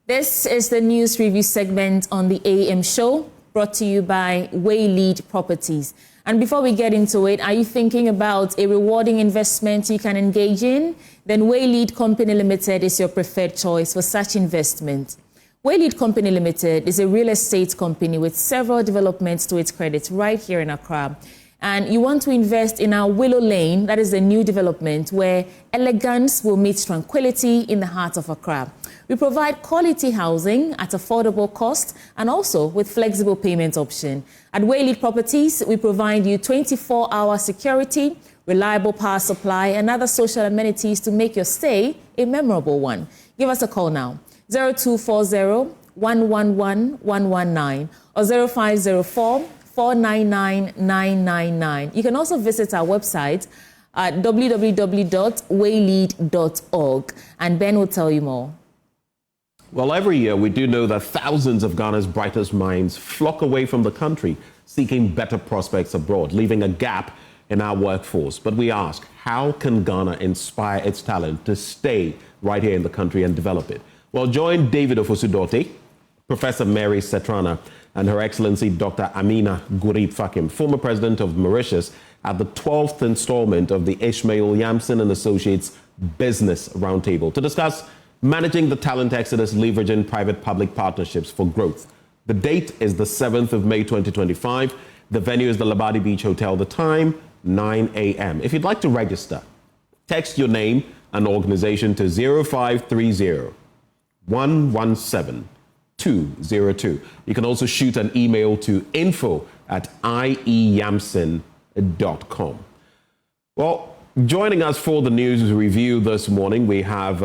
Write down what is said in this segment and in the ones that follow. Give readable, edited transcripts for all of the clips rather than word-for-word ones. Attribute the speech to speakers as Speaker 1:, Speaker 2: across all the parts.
Speaker 1: This is the news review segment on the AM show, brought to you by Waylead Properties. And before we get into it, are you thinking about a rewarding investment you can engage in? Then Waylead Company Limited is your preferred choice for such investment. Waylead Company Limited is a real estate company with several developments to its credit right here in Accra. And you want to invest in our Willow Lane, that is a new development where elegance will meet tranquility in the heart of Accra. We provide quality housing at affordable cost and also with flexible payment option. At Waylead Properties, we provide you 24-hour security, reliable power supply, and other social amenities to make your stay a memorable one. Give us a call now, 0240-111-119 or 0504-499-999. You can also visit our website at www.waylead.org, and Ben will tell you more.
Speaker 2: Well, every year we do know that thousands of Ghana's brightest minds flock away from the country seeking better prospects abroad, leaving a gap in our workforce. But we ask, how can Ghana inspire its talent to stay right here in the country and develop it? Well, join David Ofosu-Dorte, Professor Mary Setrana, and Her Excellency Dr. Amina Gurib Fakim, former president of Mauritius, at the 12th installment of the Ishmael Yamson and Associates Business Roundtable to discuss managing the talent exodus, leveraging private-public partnerships for growth. The date is the 7th of May, 2025. The venue is the Labadi Beach Hotel. The time, 9 a.m. If you'd like to register, text your name and organization to 0530-117-202. You can also shoot an email to info@ieyamson.com. Well, joining us for the news review this morning, we have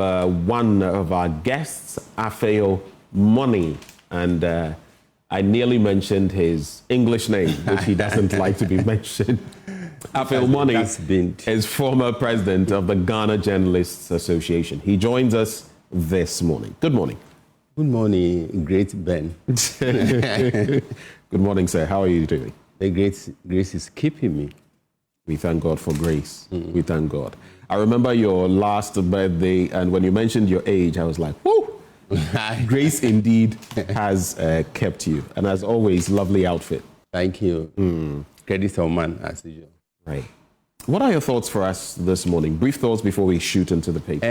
Speaker 2: one of our guests, Afeo Money, and I nearly mentioned his English name, which he doesn't like to be mentioned. Afeo Money is former president of the Ghana Journalists Association. He joins us this morning. Good morning.
Speaker 3: Good morning, great Ben.
Speaker 2: Good morning, sir. How are you doing?
Speaker 3: The grace is keeping me.
Speaker 2: We thank God for grace. We thank God. I remember your last birthday, and when you mentioned your age, I was like, whoo! Grace indeed has kept you. And as always, lovely outfit.
Speaker 3: Thank you. Credit to man, as usual.
Speaker 2: Right. What are your thoughts for us this morning? Brief thoughts before we shoot into the paper.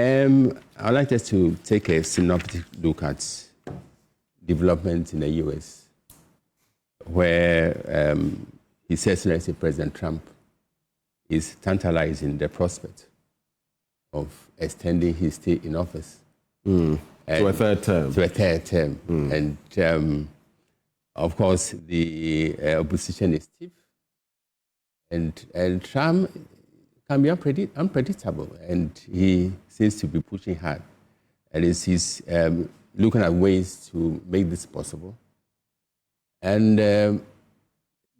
Speaker 3: I'd like us to take a synoptic look at development in the U.S., where His Excellency President Trump is tantalizing the prospect of extending his stay in office.
Speaker 2: To a third term.
Speaker 3: To a third term. And, of course, the opposition is stiff. And Trump can be unpredictable. And he seems to be pushing hard. And he's looking at ways to make this possible. And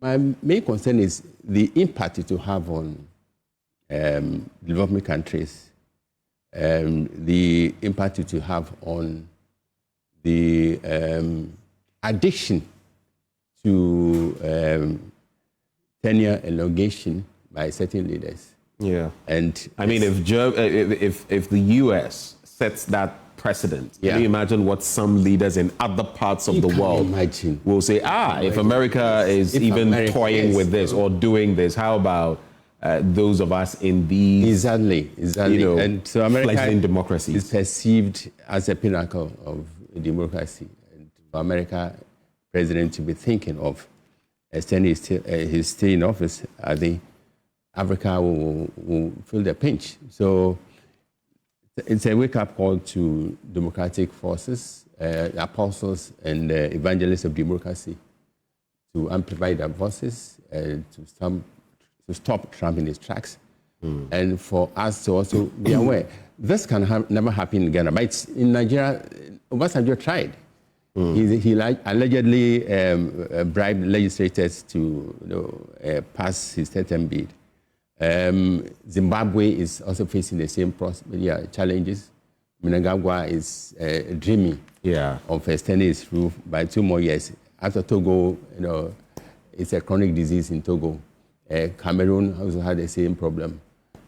Speaker 3: my main concern is the impact it will have on developing countries, the impact it will have on the addiction to tenure elongation by certain leaders.
Speaker 2: Yeah.
Speaker 3: And
Speaker 2: I mean, if the U.S. sets that precedent, can you imagine what some leaders in other parts of the world will say, if America is toying with this or doing this, how about those of us in these
Speaker 3: exactly.
Speaker 2: And so America democracies
Speaker 3: is perceived as a pinnacle of democracy. And for America president to be thinking of extending his stay in office, I think Africa will feel the pinch. So it's a wake-up call to democratic forces, apostles and evangelists of democracy, to amplify their voices, to stop Trump in his tracks, and for us to also be aware. This can never happen in Ghana, but in Nigeria, Obasanjo tried. He allegedly bribed legislators to pass his third-term bid. Zimbabwe is also facing the same challenges. Mnangagwa is dreaming of extending his rule by 2 more years. After Togo, it's a chronic disease in Togo. Cameroon also had the same problem.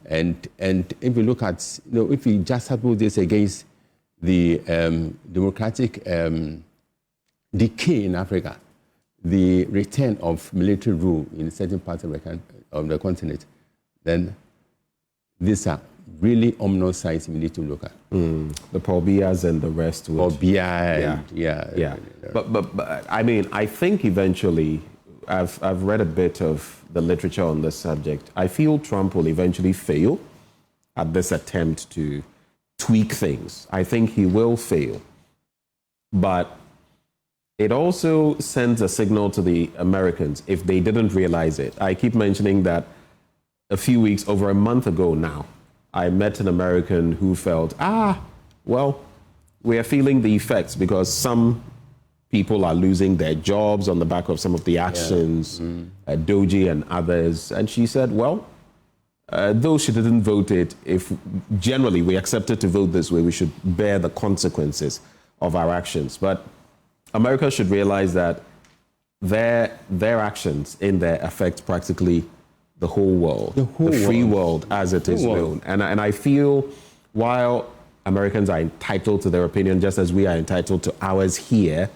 Speaker 3: And if you look at, if you just put this against the democratic decay in Africa, the return of military rule in certain parts of the continent, then these are really ominous signs we need to look at.
Speaker 2: The Paul Bias and the rest.
Speaker 3: Paul Biya,
Speaker 2: yeah. But I mean, I think eventually, I've read a bit of the literature on this subject. I feel Trump will eventually fail at this attempt to tweak things. I think he will fail. But it also sends a signal to the Americans if they didn't realize it. I keep mentioning that over a month ago now, I met an American who felt, well, we are feeling the effects because some people are losing their jobs on the back of some of the actions, Doji and others. And she said, well, though she didn't vote it, if generally we accepted to vote this way, we should bear the consequences of our actions. But America should realize that their actions in there affect practically the whole world, the free world as it is known. And I feel while Americans are entitled to their opinion, just as we are entitled to ours here,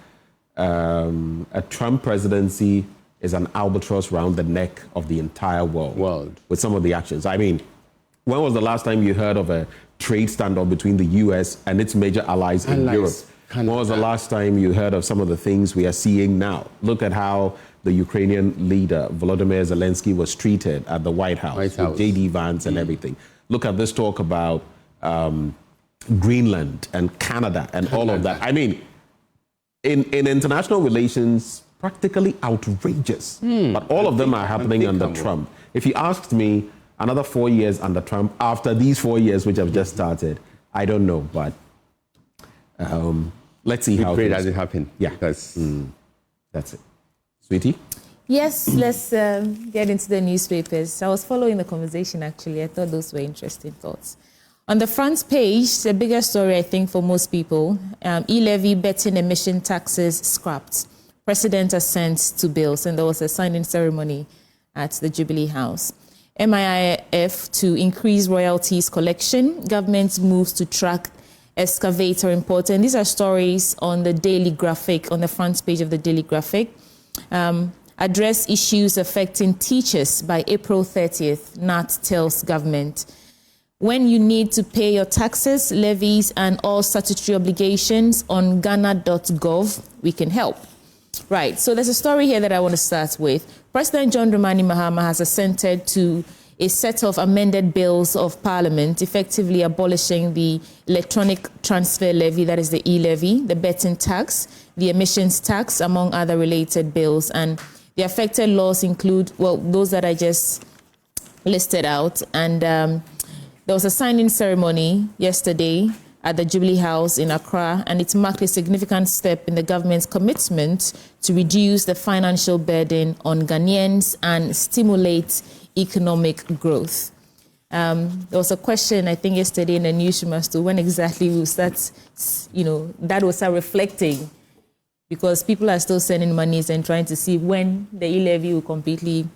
Speaker 2: a Trump presidency is an albatross around the neck of the entire world with some of the actions. I mean, when was the last time you heard of a trade standoff between the US and its major allies in Europe? When was the last time you heard of some of the things we are seeing now? Look at how the Ukrainian leader, Volodymyr Zelensky, was treated at the White House. With J.D. Vance and everything. Look at this talk about Greenland and Canada and all of that. I mean, in international relations, practically outrageous. But all of them are happening under Trump. If you asked me another 4 years under Trump, after these 4 years which have just started, I don't know, but let's see how
Speaker 3: we pray that it happen.
Speaker 2: Yeah, that's it. Sweetie?
Speaker 1: Yes, let's get into the newspapers. I was following the conversation, actually. I thought those were interesting thoughts. On the front page, the bigger story, I think, for most people, e-levy betting emission taxes scrapped. President assents to bills, and there was a signing ceremony at the Jubilee House. MIIF to increase royalties collection. Government moves to track excavator import. And these are stories on the Daily Graphic, on the front page of the Daily Graphic. Address issues affecting teachers by April 30th, NAT tells government. When you need to pay your taxes, levies, and all statutory obligations on ghana.gov, we can help. Right, so there's a story here that I want to start with. President John Dramani Mahama has assented to a set of amended bills of parliament, effectively abolishing the electronic transfer levy, that is the e-levy, the betting tax, the emissions tax, among other related bills. And the affected laws include, well, those that I just listed out. And there was a signing ceremony yesterday at the Jubilee House in Accra, and it marked a significant step in the government's commitment to reduce the financial burden on Ghanaians and stimulate economic growth. There was a question, I think, yesterday in the newsroom as to when exactly we will start, that will start reflecting, because people are still sending monies and trying to see when the e-levy will completely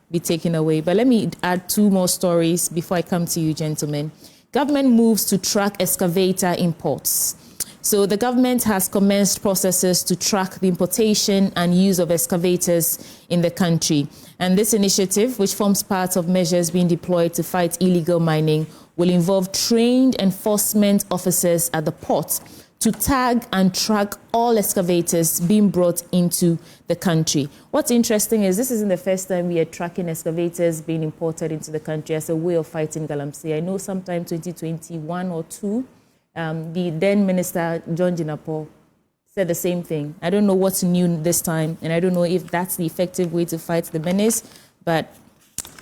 Speaker 1: be taken away. But let me add two more stories before I come to you, gentlemen. Government moves to track excavator imports. So the government has commenced processes to track the importation and use of excavators in the country. And this initiative, which forms part of measures being deployed to fight illegal mining, will involve trained enforcement officers at the port to tag and track all excavators being brought into the country. What's interesting is this isn't the first time we are tracking excavators being imported into the country as a way of fighting Galamsey. I know sometime 2021 or 2, the then Minister John Jinapor said the same thing. I don't know what's new this time, and I don't know if that's the effective way to fight the menace, but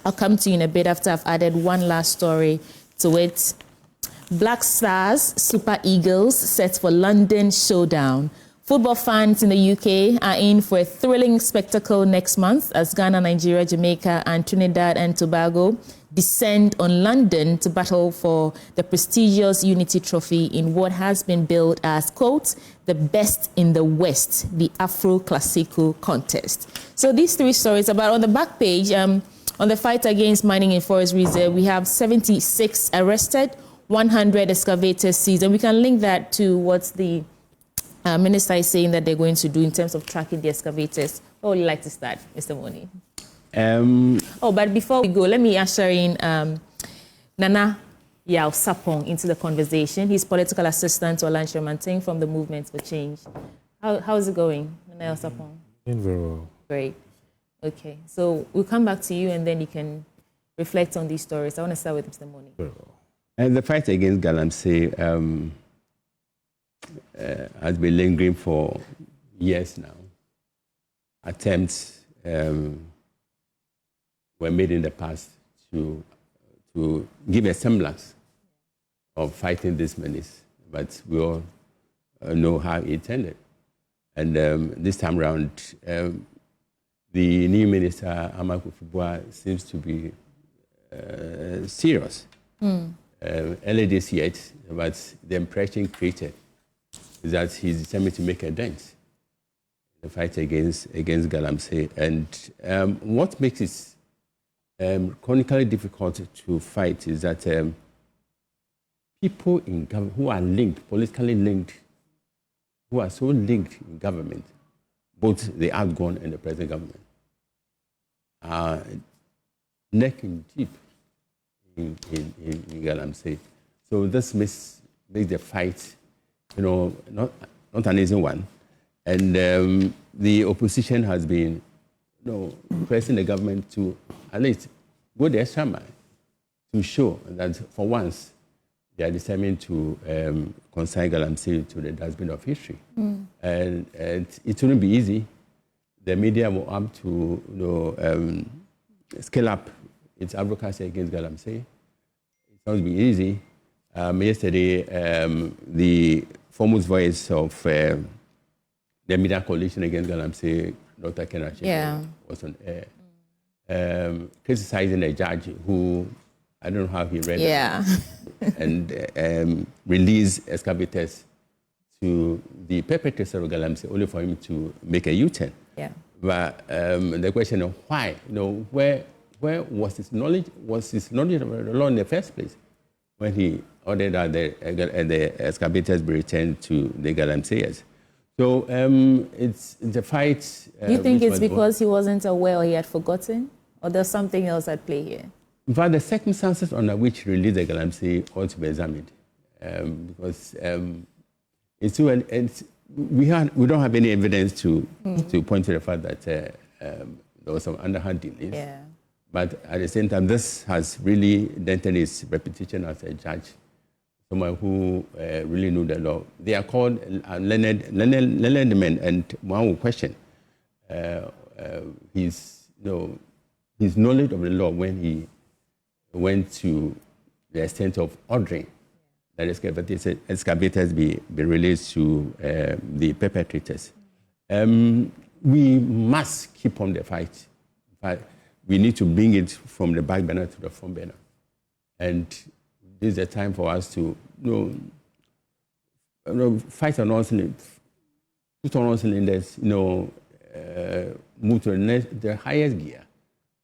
Speaker 1: I'll come to you in a bit after I've added one last story to it. Black Stars, Super Eagles set for London showdown. Football fans in the UK are in for a thrilling spectacle next month as Ghana, Nigeria, Jamaica, and Trinidad and Tobago descend on London to battle for the prestigious Unity Trophy in what has been billed as, quote, the best in the West, the Afro Classico contest. So these three stories about on the back page, on the fight against mining in Forest Reserve, we have 76 arrested, 100 excavators seized. And we can link that to what the minister is saying that they're going to do in terms of tracking the excavators. Where would you like to start, Mr. Moni? But before we go, let me usher in Nana Yaw Sarpong into the conversation. He's political assistant to Alan Sherman from the Movement for Change. How's it going, Nana Yaw Sarpong?
Speaker 4: Doing very well.
Speaker 1: Great. Okay, so we'll come back to you and then you can reflect on these stories. I want to start with Mr. Moni.
Speaker 4: Very well.
Speaker 3: And the fight against Galamsey has been lingering for years now. Attempts were made in the past to give a semblance of fighting this menace, but we all know how it ended. And this time around, the new minister, Amaku Fubua, seems to be serious. Early this year, but the impression created is that he's determined to make a dent in the fight against Galamsey. And what makes it chronically difficult to fight is that people in government who are linked, politically linked, who are so linked in government, both the outgone and the present government, are neck and deep in Galamsey. So this makes the fight, not an easy one. And the opposition has been, pressing the government to at least go the extra mile to show that for once they are determined to consign Galamsey to the dustbin of history. And it wouldn't be easy. The media will have to scale up its advocacy against Galamsey. It won't be easy. Yesterday, the foremost voice of the media coalition against Galamsey, Dr. Kenachi, was on air, criticizing a judge who, I don't know how he read it, and released excavators to the perpetrators of Galamsey only for him to make a U-turn. But the question of why, where was his knowledge? Was his knowledge of the law in the first place when he ordered that the excavators be returned to the Galamseyers? So it's a fight.
Speaker 1: Do you think it's because he wasn't aware or he had forgotten? Or there's something else at play here?
Speaker 3: But the circumstances under which he released the Galamsey ought to be examined. Because we don't have any evidence to point to the fact that there was some underhand delays. But at the same time, this has really dented his reputation as a judge, someone who really knew the law. They are called learned men, and one will question his knowledge of the law when he went to the extent of ordering that excavators be released to the perpetrators. We must keep on the fight. But we need to bring it from the back burner to the front burner. And this is the time for us to fight on all cylinders, put on all cylinders, move to the highest gear.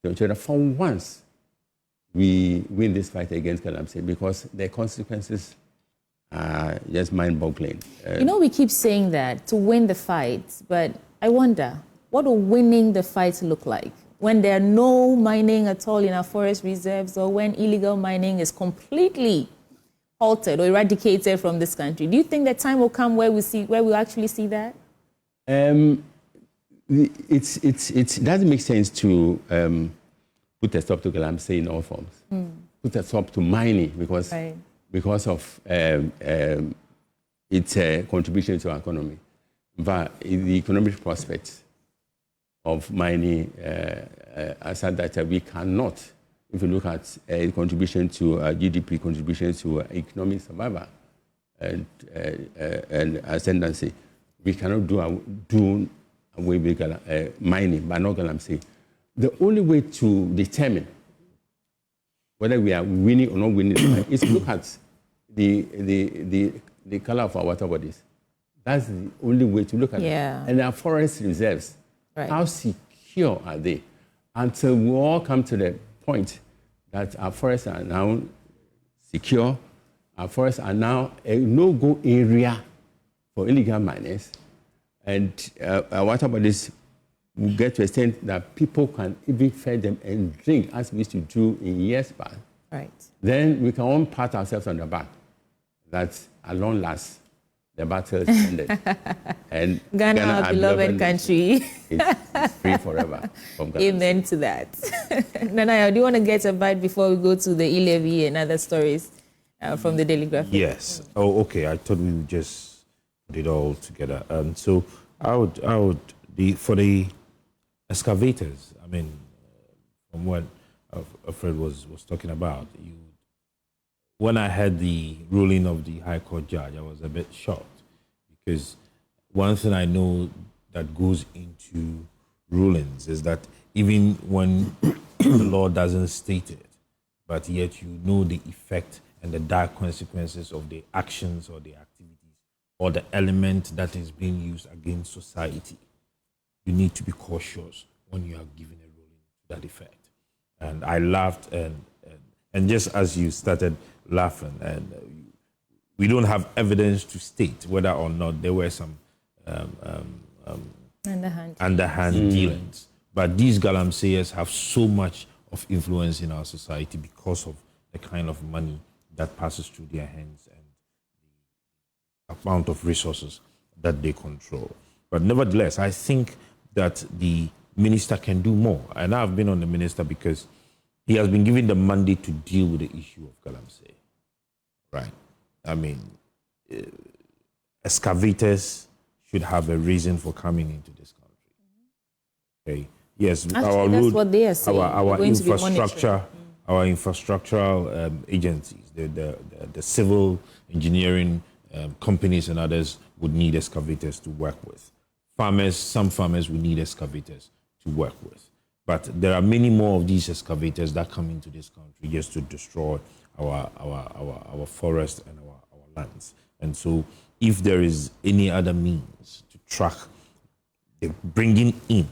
Speaker 3: So that for once, we win this fight against Galamsey, because the consequences are just mind-boggling.
Speaker 1: We keep saying that to win the fight, but I wonder, what will winning the fight look like when there are no mining at all in our forest reserves, or when illegal mining is completely halted or eradicated from this country? Do you think that time will come where we'll actually see that?
Speaker 3: It doesn't make sense to put a stop to Galamsey in all forms. Put a stop to mining because of its contribution to our economy. But the economic prospects of mining are such that we cannot, if you look at contribution to GDP, contribution to economic survival and ascendancy, we cannot do away with mining, but not Galamsey. The only way to determine whether we are winning or not winning is to look at the color of our water bodies. That's the only way to look at it. And our forest reserves, how secure are they? Until we all come to the point that our forests are now secure our forests are now a no-go area for illegal miners. And what about this? We get to a extent that people can even feed them and drink, as we used to do in years past.
Speaker 1: Right.
Speaker 3: Then we can all pat ourselves on the back. That at long last, the battle is ended. And
Speaker 1: Ghana, our beloved country,
Speaker 3: is free forever from Ghana.
Speaker 1: Amen to that. Nana, do you want to get a bite before we go to the e-levy and other stories from the Daily Graphic?
Speaker 4: Yes. Oh, okay. I thought we would just put it all together. So for the excavators, I mean, from what Alfred was talking about, when I heard the ruling of the High Court judge, I was a bit shocked, because one thing I know that goes into rulings is that even when the law doesn't state it, but yet you know the effect and the dire consequences of the actions or the activities or the element that is being used against society, you need to be cautious when you are giving a ruling to that effect. And I laughed, and just as you started laughing, and we don't have evidence to state whether or not there were some underhand dealings. But these Galamseyers have so much of influence in our society because of the kind of money that passes through their hands and the amount of resources that they control. But nevertheless, I think that the minister can do more. And I've been on the minister because he has been given the mandate to deal with the issue of Galamsey. Right. I mean, excavators should have a reason for coming into this country. Okay. Yes,
Speaker 1: actually,
Speaker 4: our
Speaker 1: that's
Speaker 4: road,
Speaker 1: what they are saying.
Speaker 4: our infrastructure, our infrastructural agencies, the civil engineering companies and others would need excavators to work with. Some farmers would need excavators to work with. But there are many more of these excavators that come into this country just to destroy our forests and our lands. And so if there is any other means to track the bringing in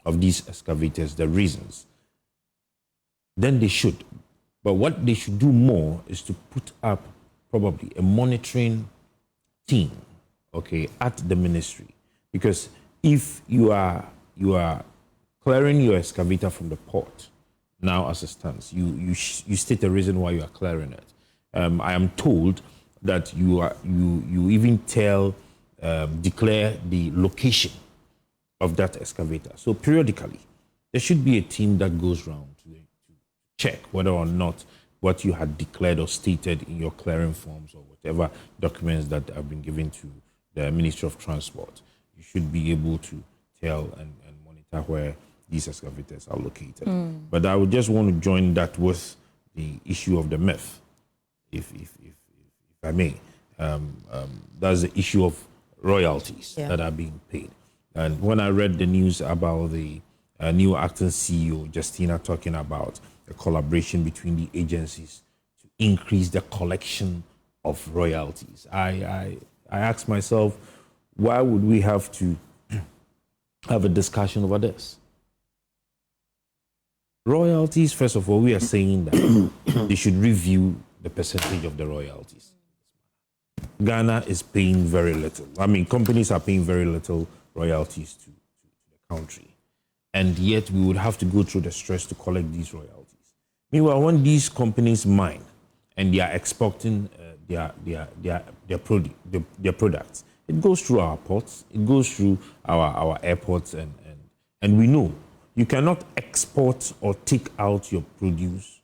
Speaker 4: of these excavators, the reasons, then they should. But what they should do more is to put up probably a monitoring team, okay, at the ministry. Because if you are clearing your excavator from the port now as it stands, you state a reason why you are clearing it. I am told that you even declare the location of that excavator. So periodically, there should be a team that goes around to check whether or not what you had declared or stated in your clearing forms or whatever documents that have been given to the Ministry of Transport. You should be able to tell and monitor where these excavators are located. But I would just want to join that with the issue of the myth, if I may. That's the issue of royalties that are being paid. And when I read the news about the new acting CEO, Justina, talking about a collaboration between the agencies to increase the collection of royalties, I asked myself, why would we have to have a discussion over this? Royalties, first of all, we are saying that they should review the percentage of the royalties. Ghana is paying very little. I mean, companies are paying very little royalties to the country. And yet we would have to go through the stress to collect these royalties. Meanwhile, when these companies mine and they are exporting their products, it goes through our ports, it goes through our airports, and we know you cannot export or take out your produce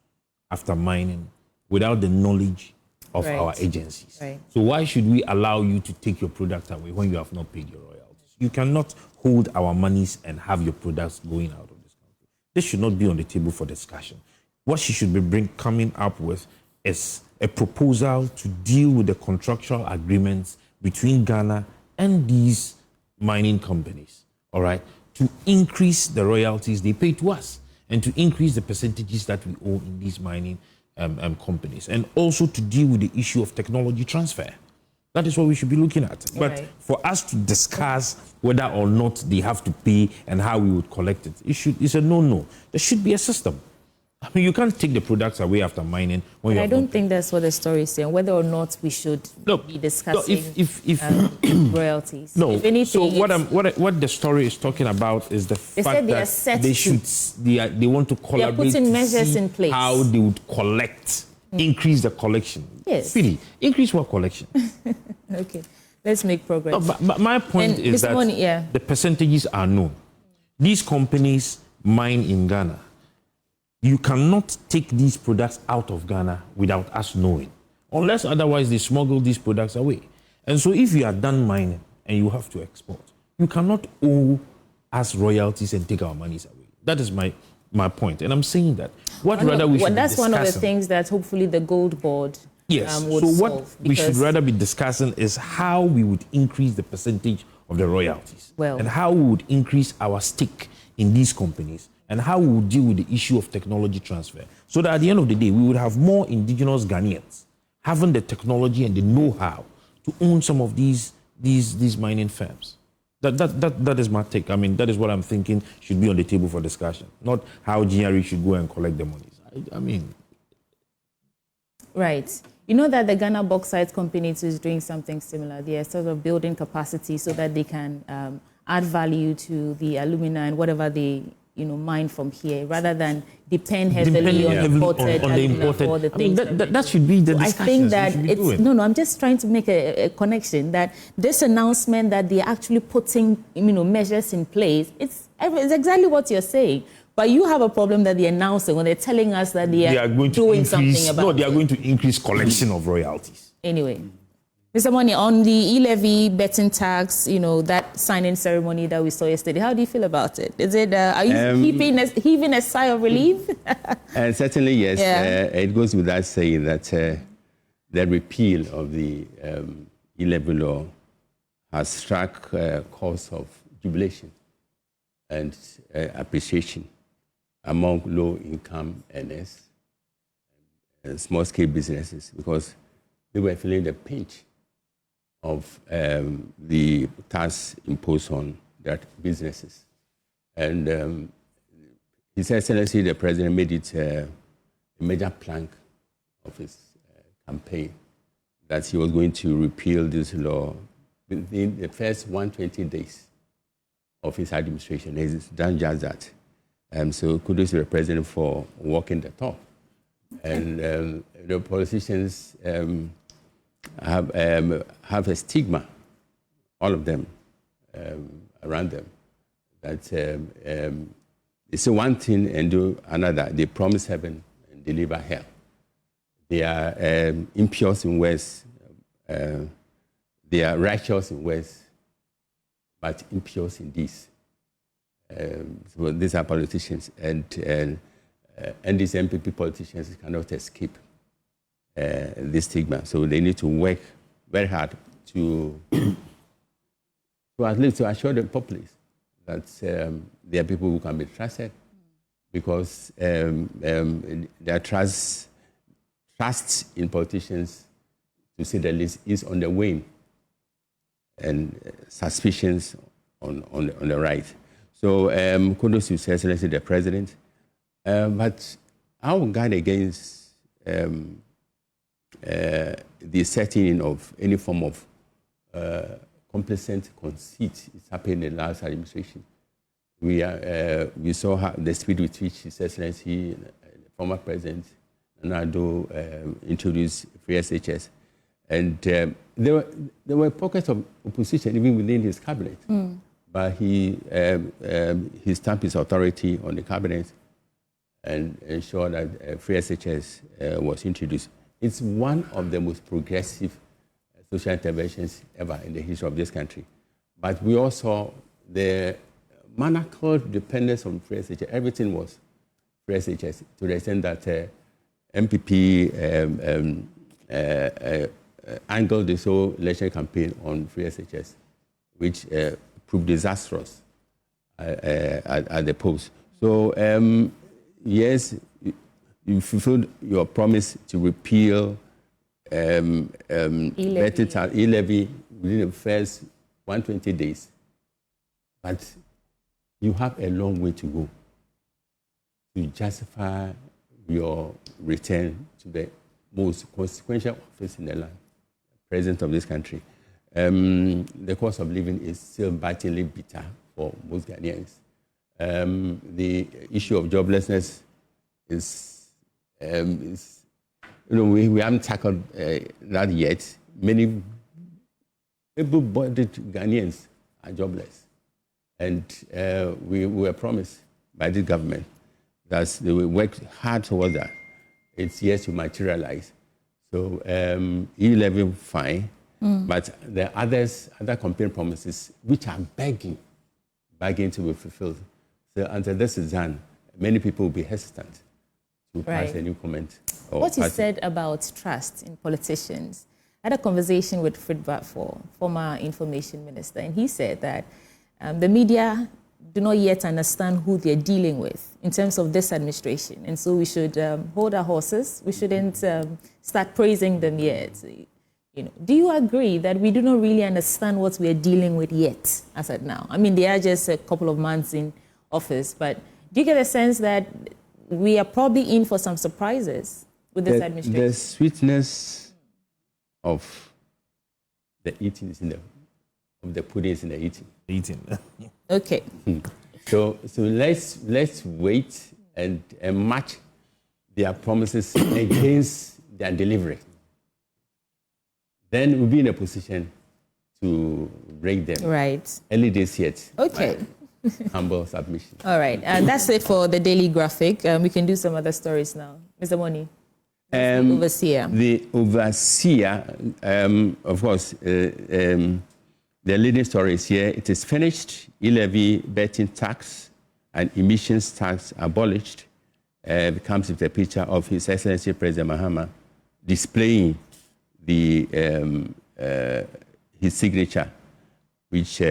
Speaker 4: after mining without the knowledge of our agencies. Right. So why should we allow you to take your product away when you have not paid your royalties? You cannot hold our monies and have your products going out of this country. This should not be on the table for discussion. What she should be coming up with is a proposal to deal with the contractual agreements between Ghana and these mining companies, all right, to increase the royalties they pay to us and to increase the percentages that we owe in these mining companies, and also to deal with the issue of technology transfer. That is what we should be looking at. But for us to discuss whether or not they have to pay and how we would collect it, it's a no-no. There should be a system. I mean, you can't take the products away after mining. When
Speaker 1: But
Speaker 4: you
Speaker 1: I don't think that's what the story is saying, whether or not we should be discussing royalties.
Speaker 4: No,
Speaker 1: if anything,
Speaker 4: so what the story is talking about is the fact that they want to collaborate
Speaker 1: putting
Speaker 4: to
Speaker 1: measures
Speaker 4: see
Speaker 1: in place.
Speaker 4: how they would collect, increase the collection.
Speaker 1: Yes.
Speaker 4: Really, increase what collection?
Speaker 1: Okay, let's make progress.
Speaker 4: No, but my point is
Speaker 1: Mr.
Speaker 4: that
Speaker 1: Money,
Speaker 4: the percentages are known. These companies mine in Ghana. You cannot take these products out of Ghana without us knowing, unless otherwise they smuggle these products away. And so if you are done mining and you have to export, you cannot owe us royalties and take our monies away. That is my point. And I'm saying that.
Speaker 1: That's one of the things that hopefully the Gold Board would
Speaker 4: so what
Speaker 1: solve,
Speaker 4: we should rather be discussing is how we would increase the percentage of the royalties and how we would increase our stake in these companies and how we would deal with the issue of technology transfer. So that at the end of the day, we would have more indigenous Ghanaians having the technology and the know-how to own some of these mining firms. That is my take. I mean, that is what I'm thinking should be on the table for discussion, not how GRE should go and collect the monies. I mean...
Speaker 1: Right. You know that the Ghana Bauxite Company is doing something similar. They are sort of building capacity so that they can add value to the alumina and whatever they mine from here, rather than depend heavily on imported alumina for all the things.
Speaker 4: That should be the discussion.
Speaker 1: I think that it's I'm just trying to make a connection that this announcement that they're actually putting measures in place, it's exactly what you're saying. But you have a problem that they're announcing when they're telling us that they are going doing something about it.
Speaker 4: No, they are going to increase collection of royalties.
Speaker 1: Anyway, Mr. Money, on the e-levy betting tax, that signing ceremony that we saw yesterday, how do you feel about it? Is it, are you heaving a sigh of relief?
Speaker 3: Certainly, yes. Yeah. It goes without saying that the repeal of the e-levy law has struck a cause of jubilation and appreciation among low-income earners and small-scale businesses, because they were feeling the pinch of the tax imposed on their businesses. And His Excellency, the President, made it a major plank of his campaign that he was going to repeal this law within the first 120 days of his administration. He's done just that. So kudos to the President for walking the talk. And the politicians have a stigma, all of them, around them, that they say one thing and do another. They promise heaven and deliver hell. They are impure in words. They are righteous in words, but impure in deeds. So these are politicians, and these MPP politicians cannot escape this stigma. So they need to work very hard to at least to assure the populace that they are people who can be trusted, because their trust in politicians, to say the least, is on the wane, and suspicions on the right. So kudos to His Excellency the President. But I will guard against the setting of any form of complacent conceit. It's happened in the last administration. We saw the speed with which His Excellency, the former President, Nado, introduced free SHS. And there were pockets of opposition even within his cabinet. But he stamped his authority on the cabinet and ensured that free SHS was introduced. It's one of the most progressive social interventions ever in the history of this country. But we also saw the maniacal dependence on free SHS. Everything was free SHS, to the extent that MPP angled this whole election campaign on free SHS, which proved disastrous at the polls. So, yes, you fulfilled your promise to repeal e-levy within the first 120 days. But you have a long way to go to justify your return to the most consequential office in the land, president of this country. The cost of living is still bitingly bitter for most Ghanaians. The issue of joblessness is we haven't tackled that yet. Many able-bodied Ghanaians are jobless. And we were promised by the government that they will work hard towards that. It's yet to materialize. So E-levy, fine. But there are other campaign promises which are begging to be fulfilled. So until this is done, many people will be hesitant to pass a new comment.
Speaker 1: What you said about trust in politicians, I had a conversation with Fred Bradford, former information minister, and he said that the media do not yet understand who they're dealing with in terms of this administration. And so we should hold our horses. We shouldn't start praising them yet. Do you agree that we do not really understand what we're dealing with yet, as at now? I mean, they are just a couple of months in office, but do you get a sense that we are probably in for some surprises with this administration?
Speaker 3: The sweetness of the eating is of the pudding is in the eating.
Speaker 1: Okay.
Speaker 3: So let's wait and match their promises against their delivery. Then we'll be in a position to break them.
Speaker 1: Right.
Speaker 3: Early days yet.
Speaker 1: Okay.
Speaker 3: Humble submission.
Speaker 1: All right. That's it for the daily graphic. We can do some other stories now. Mr. Moni. The overseer.
Speaker 3: The overseer, of course, the leading story is here. It is finished. E-levy, betting tax, and emissions tax abolished. It comes with a picture of His Excellency President Mahama displaying his signature, which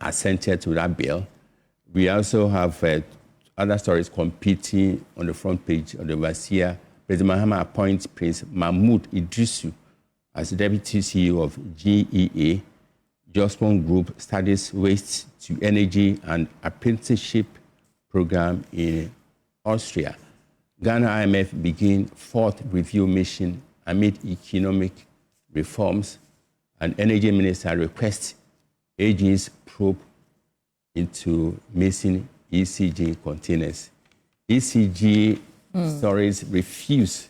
Speaker 3: assented to that bill. We also have other stories competing on the front page of the overseer. President Mahama appoints Prince Mahmoud Idrisu as Deputy CEO of GEA. Yaw Sarpong Group studies waste to energy and apprenticeship program in Austria. Ghana IMF begin fourth review mission amid economic reforms. And Energy Minister requests AG's probe into missing ECG containers. ECG stories refuse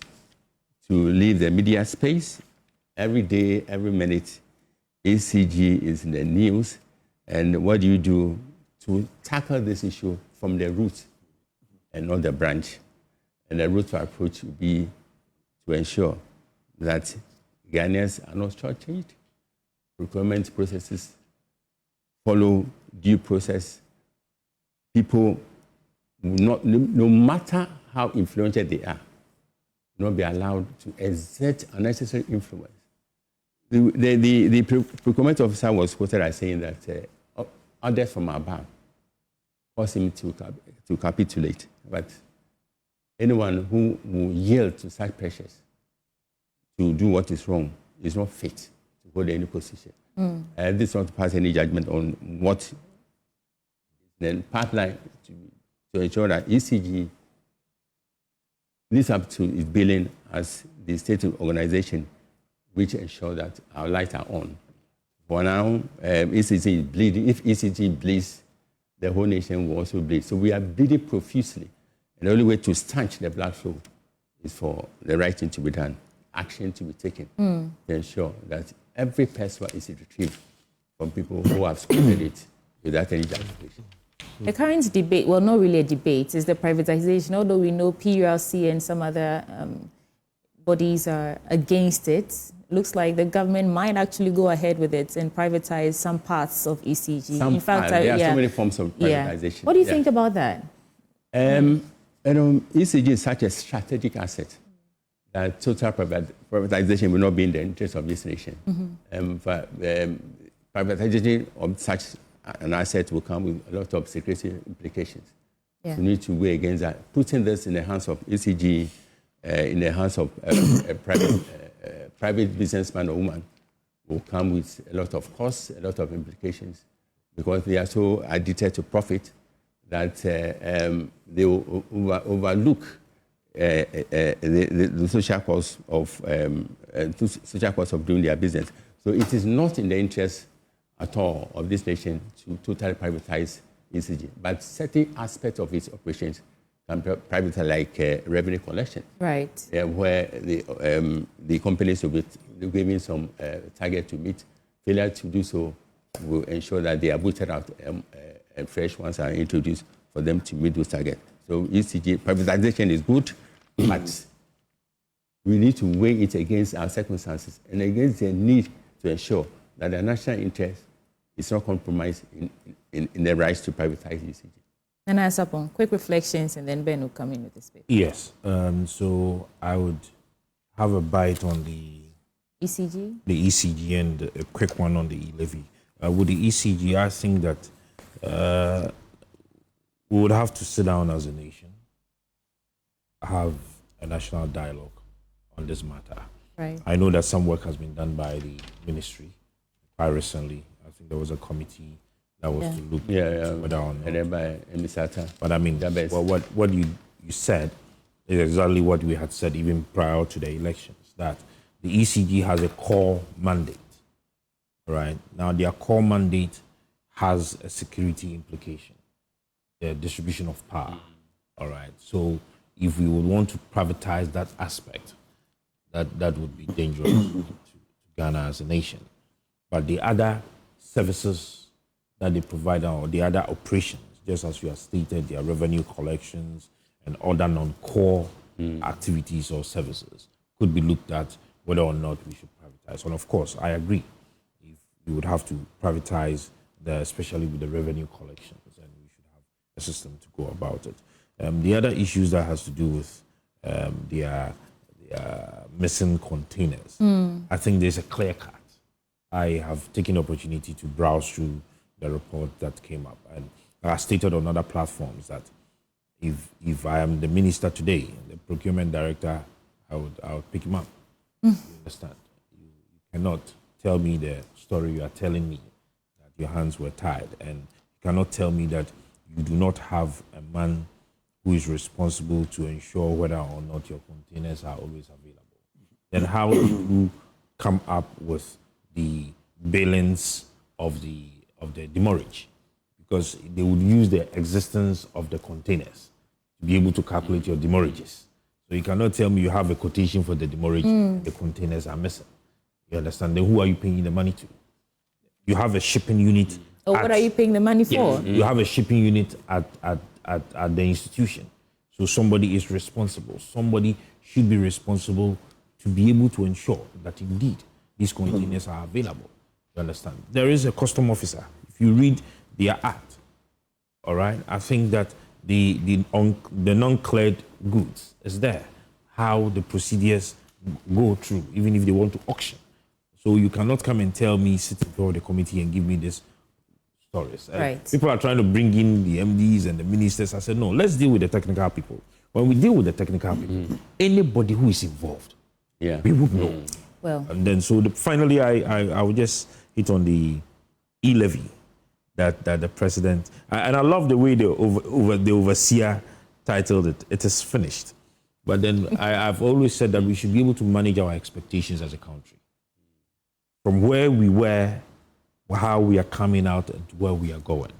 Speaker 3: to leave the media space. Every day, every minute, ECG is in the news. And what do you do to tackle this issue from the root and not the branch? And the root to approach would be to ensure that Ghanaians are not shortchanged. Procurement processes follow due process. People will not, no matter how influential they are, will not be allowed to exert unnecessary influence. The procurement officer was quoted as saying that orders from above force him to capitulate. But anyone who will yield to such pressures to do what is wrong is not fit to hold any position. This is not to pass any judgment on what the pipeline to ensure that ECG lives up to its billing as the state organization which ensure that our lights are on. For now, ECG is bleeding. If ECG bleeds, the whole nation will also bleed. So we are bleeding profusely. And the only way to stanch the blood flow is for the right thing to be done, action to be taken to ensure that every person is retrieved from people who have squandered it without any justification.
Speaker 1: The current debate, well, not really a debate, is the privatization, although we know PULC and some other bodies are against it. Looks like the government might actually go ahead with it and privatize some parts of ECG.
Speaker 3: In fact, there are so many forms of privatization.
Speaker 1: What do you think about that?
Speaker 3: ECG is such a strategic asset that total privatization will not be in the interest of this nation. Privatization of such an asset will come with a lot of security implications. We need to weigh against that. Putting this in the hands of ECG, in the hands of a private businessman or woman will come with a lot of costs, a lot of implications, because they are so addicted to profit that they will overlook the social cost of doing their business. So it is not in the interest at all of this nation to totally privatize ECG, but certain aspects of its operations can be privatized, like revenue collection,
Speaker 1: right?
Speaker 3: Where the companies will be giving some target to meet. Failure to do so will ensure that they are booted out and fresh ones are introduced for them to meet those targets. So ECG privatization is good, but we need to weigh it against our circumstances and against the need to ensure that the national interest is not compromised in the rights to privatize ECG.
Speaker 1: And Yaw Sarpong, quick reflections, and then Ben will come in with this paper.
Speaker 4: Yes. So I would have a bite on the
Speaker 1: ECG?
Speaker 4: The ECG and a quick one on the e-levy. With the ECG, I think that we would have to sit down as a nation, have a national dialogue on this matter.
Speaker 1: Right.
Speaker 4: I know that some work has been done by the ministry quite recently. I think there was a committee that was to look whether or not.
Speaker 3: And then by Emisata.
Speaker 4: But I mean, what you said is exactly what we had said even prior to the elections, that the ECG has a core mandate, right? Now, their core mandate has a security implication, the distribution of power, all right? So if we would want to privatize that aspect, that would be dangerous to Ghana as a nation. But the other services that they provide, or the other operations, just as you have stated, their revenue collections and other non-core activities or services could be looked at whether or not we should privatize. And of course, I agree, if we would have to privatize, especially with the revenue collections, and we should have a system to go about it. The other issues that has to do with their missing containers, I think there's a clear cut. I have taken the opportunity to browse through the report that came up, and I stated on other platforms that if I am the minister today, the procurement director, I would pick him up. You understand? You cannot tell me the story you are telling me, that your hands were tied, and you cannot tell me that you do not have a man who is responsible to ensure whether or not your containers are always available. Then how do you come up with the balance of the demurrage? Because they would use the existence of the containers to be able to calculate your demurrages. So you cannot tell me you have a quotation for the demurrage, the containers are missing. You understand? Then who are you paying the money to? You have a shipping unit.
Speaker 1: What are you paying the money for?
Speaker 4: You have a shipping unit at the institution. So somebody is responsible. Somebody should be responsible to be able to ensure that indeed these containers are available. You understand? There is a custom officer. If you read their act, all right, I think that the non-cleared goods is there, how the procedures go through, even if they want to auction. So you cannot come and tell me, sit before the committee and give me this stories.
Speaker 1: Right.
Speaker 4: People are trying to bring in the MDs and the ministers. I said, no, let's deal with the technical people. When we deal with the technical people, anybody who is involved, we would know.
Speaker 1: Well,
Speaker 4: and then so finally, I would just hit on the e-levy that the president, and I love the way the overseer titled it. It is finished. But then I've always said that we should be able to manage our expectations as a country. From where we were, how we are coming out, and to where we are going,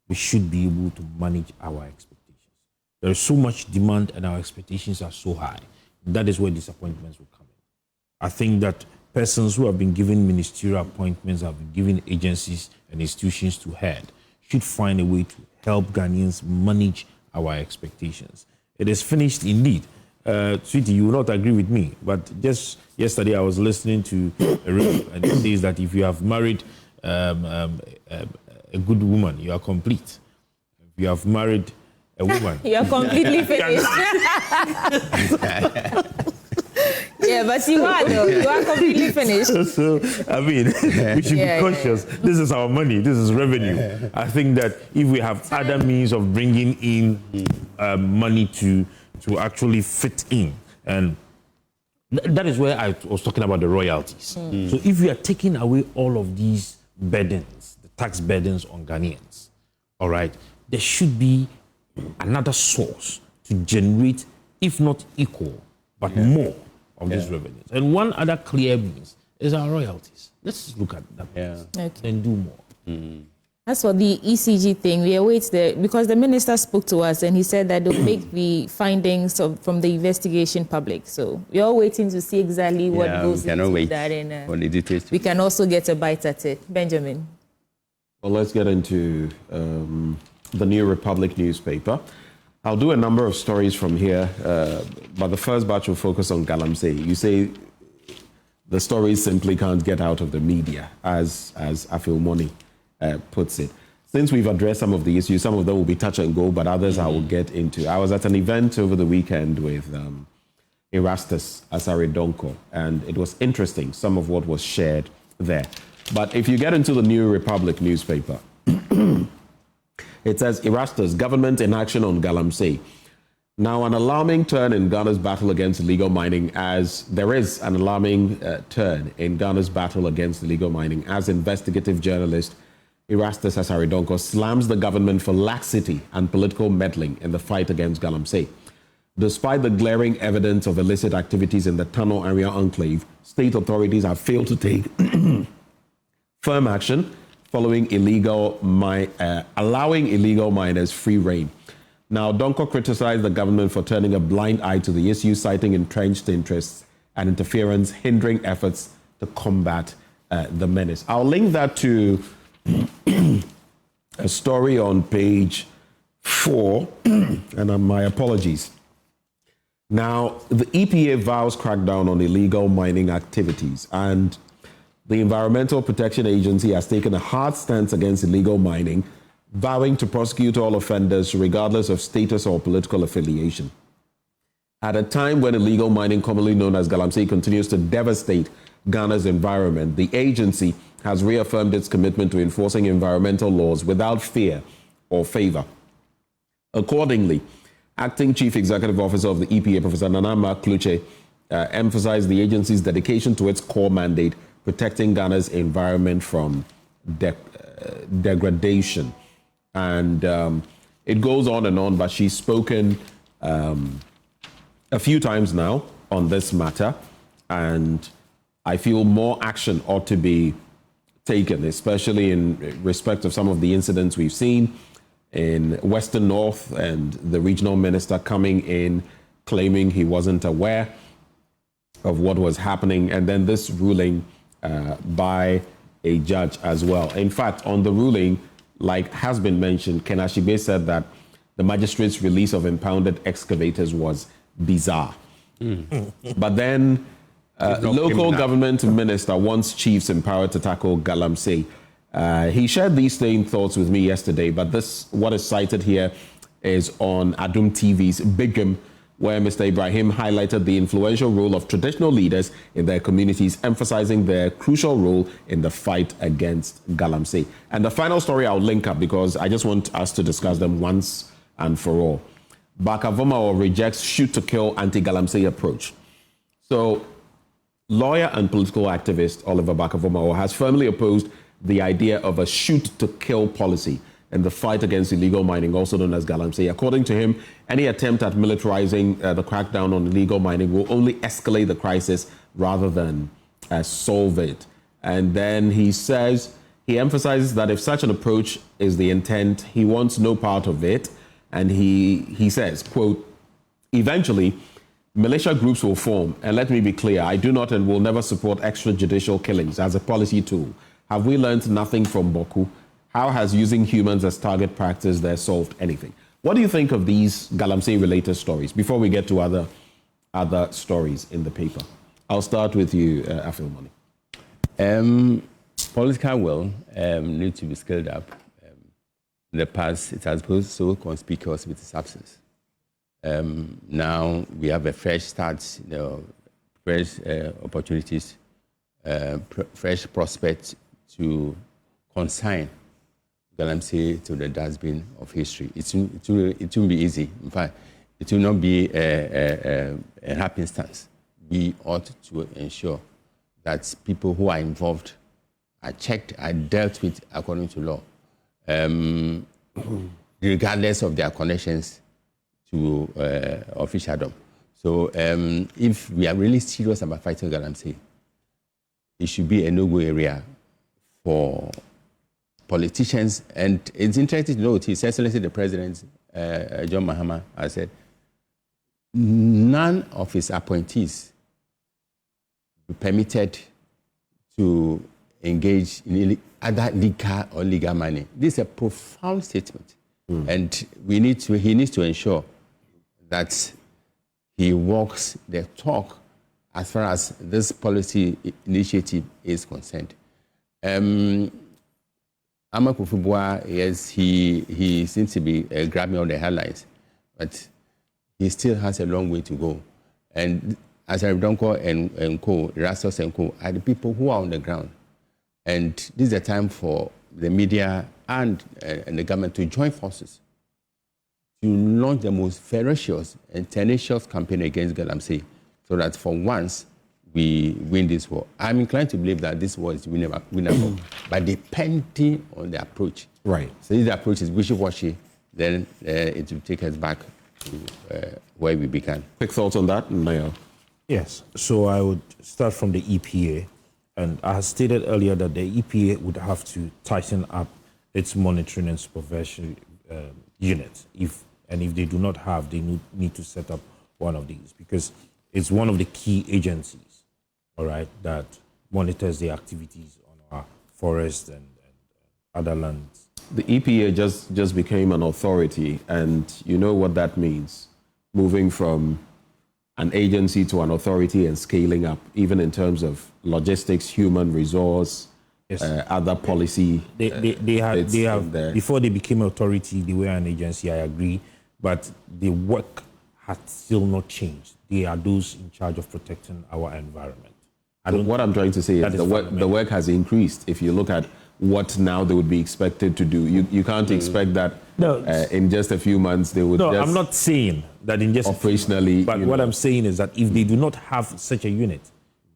Speaker 4: we should be able to manage our expectations. There is so much demand and our expectations are so high. That is where disappointments will come in. I think that persons who have been given ministerial appointments, have been given agencies and institutions to head, should find a way to help Ghanaians manage our expectations. It is finished indeed. Sweetie, you will not agree with me, but just yesterday I was listening to a review, and it says that if you have married a good woman, you are complete. If you have married a woman,
Speaker 1: you are completely finished. Yeah, but you are though. You are completely finished.
Speaker 4: So I mean, we should be conscious. Yeah. This is our money. This is revenue. I think that if we have other means of bringing in money to actually fit in, and that is where I was talking about the royalties. So if we are taking away all of these burdens, the tax burdens on Ghanaians, all right, there should be another source to generate, if not equal, but more of these revenues. And one other clear means is our royalties. Let's look at that and do more.
Speaker 1: As for the ECG thing, we await because the minister spoke to us and he said that they'll make the findings from the investigation public. So we're all waiting to see exactly what goes into that. And we can also get a bite at it. Benjamin.
Speaker 2: Well, let's get into the New Republic newspaper. I'll do a number of stories from here, but the first batch will focus on Galamsey. You say the stories simply can't get out of the media, as Afil puts it. Since we've addressed some of the issues, some of them will be touch and go, but others I will get into. I was at an event over the weekend with Erastus Asaridonko, and it was interesting, some of what was shared there. But if you get into the New Republic newspaper, it says, Erastus, government in action on Galamsey. Now, an alarming turn in Ghana's battle against illegal mining, as there is an alarming turn in Ghana's battle against illegal mining, as investigative journalist Erastus Asaridonko slams the government for laxity and political meddling in the fight against Galamsey. Despite the glaring evidence of illicit activities in the Tano area enclave, state authorities have failed to take firm action following allowing illegal miners free rein. Now, Donko criticized the government for turning a blind eye to the issue, citing entrenched interests and interference, hindering efforts to combat the menace. I'll link that to a story on page 4, and my apologies. Now, the EPA vows crackdown on illegal mining activities, and the Environmental Protection Agency has taken a hard stance against illegal mining, vowing to prosecute all offenders regardless of status or political affiliation. At a time when illegal mining, commonly known as Galamsey, continues to devastate Ghana's environment, the agency has reaffirmed its commitment to enforcing environmental laws without fear or favor. Accordingly, Acting Chief Executive Officer of the EPA, Professor Nanama Kluche, emphasized the agency's dedication to its core mandate, protecting Ghana's environment from degradation. And it goes on and on, but she's spoken a few times now on this matter, and I feel more action ought to be taken, especially in respect of some of the incidents we've seen in Western North and the regional minister coming in claiming he wasn't aware of what was happening, and then this ruling by a judge as well. In fact, on the ruling, like has been mentioned, Ken Ashibe said that the magistrate's release of impounded excavators was bizarre. But then local government minister wants chiefs empowered to tackle Galamsey. He shared these same thoughts with me yesterday, but what is cited here is on Adum TV's Bigum, where Mr. Ibrahim highlighted the influential role of traditional leaders in their communities, emphasizing their crucial role in the fight against Galamsey. And the final story I'll link up because I just want us to discuss them once and for all. Bakavomao rejects shoot-to-kill anti-Galamsey approach. So, lawyer and political activist Oliver Bakavomao has firmly opposed the idea of a shoot-to-kill policy in the fight against illegal mining, also known as Galamsey. According to him, any attempt at militarizing the crackdown on illegal mining will only escalate the crisis rather than solve it. And then he emphasizes that if such an approach is the intent, he wants no part of it. And he says, quote, eventually, militia groups will form. And let me be clear, I do not and will never support extrajudicial killings as a policy tool. Have we learned nothing from Boku? How has using humans as target practice there solved anything? What do you think of these Galamsey-related stories before we get to other stories in the paper? I'll start with you, Afil Money.
Speaker 3: Political will needs to be scaled up. In the past, it has been so conspicuous with its absence. Now we have a fresh start, fresh opportunities, fresh prospects to consign Galamsey to the dustbin of history. It won't be easy. In fact, it will not be a happenstance. We ought to ensure that people who are involved are checked, are dealt with according to law. regardless of their connections to officialdom. So if we are really serious about fighting Galamsey, it should be a no-go area for politicians. And it's interesting to note, His Excellency the President, John Mahama, has said, none of his appointees be permitted to engage in other legal money. This is a profound statement. And he needs to ensure that he walks the talk as far as this policy initiative is concerned. Ama Kufuor, yes, he seems to be grabbing all the headlines, but he still has a long way to go. And as Donko and Co, Rastos and Co, are the people who are on the ground. And this is the time for the media and the government to join forces to launch the most ferocious and tenacious campaign against Galamsey, so that for once we win this war. I'm inclined to believe that this war is winnable, but depending on the approach.
Speaker 2: Right.
Speaker 3: So if the approach is wishy-washy, then it will take us back to where we began.
Speaker 2: Quick thoughts on that, Mayor?
Speaker 4: Yes. So I would start from the EPA. And I had stated earlier that the EPA would have to tighten up its monitoring and supervision unit. If they do not have, they need to set up one of these, because it's one of the key agencies, all right, that monitors the activities on our forests and other lands.
Speaker 2: The EPA just became an authority, and you know what that means. Moving from an agency to an authority and scaling up, even in terms of logistics, human resource,
Speaker 4: yes.
Speaker 2: Other policy.
Speaker 4: They have before they became authority, they were an agency, I agree, but the work has still not changed. They are those in charge of protecting our environment.
Speaker 2: What I'm trying to say is the work has increased. If you look at what now they would be expected to do, you can't expect that in just a few months they would.
Speaker 4: No,
Speaker 2: just
Speaker 4: I'm not saying that in just
Speaker 2: operationally.
Speaker 4: But what I'm saying is that if they do not have such a unit,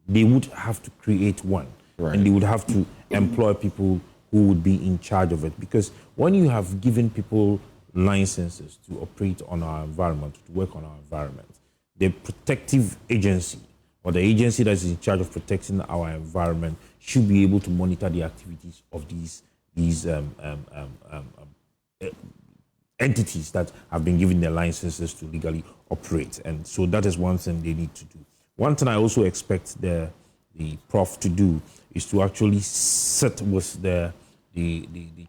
Speaker 4: they would have to create one, right. And they would have to employ people who would be in charge of it. Because when you have given people licenses to operate on our environment, to work on our environment, the protective agency or the agency that is in charge of protecting our environment should be able to monitor the activities of these entities that have been given their licenses to legally operate. And so that is one thing they need to do. One thing I also expect the prof to do is to actually sit with the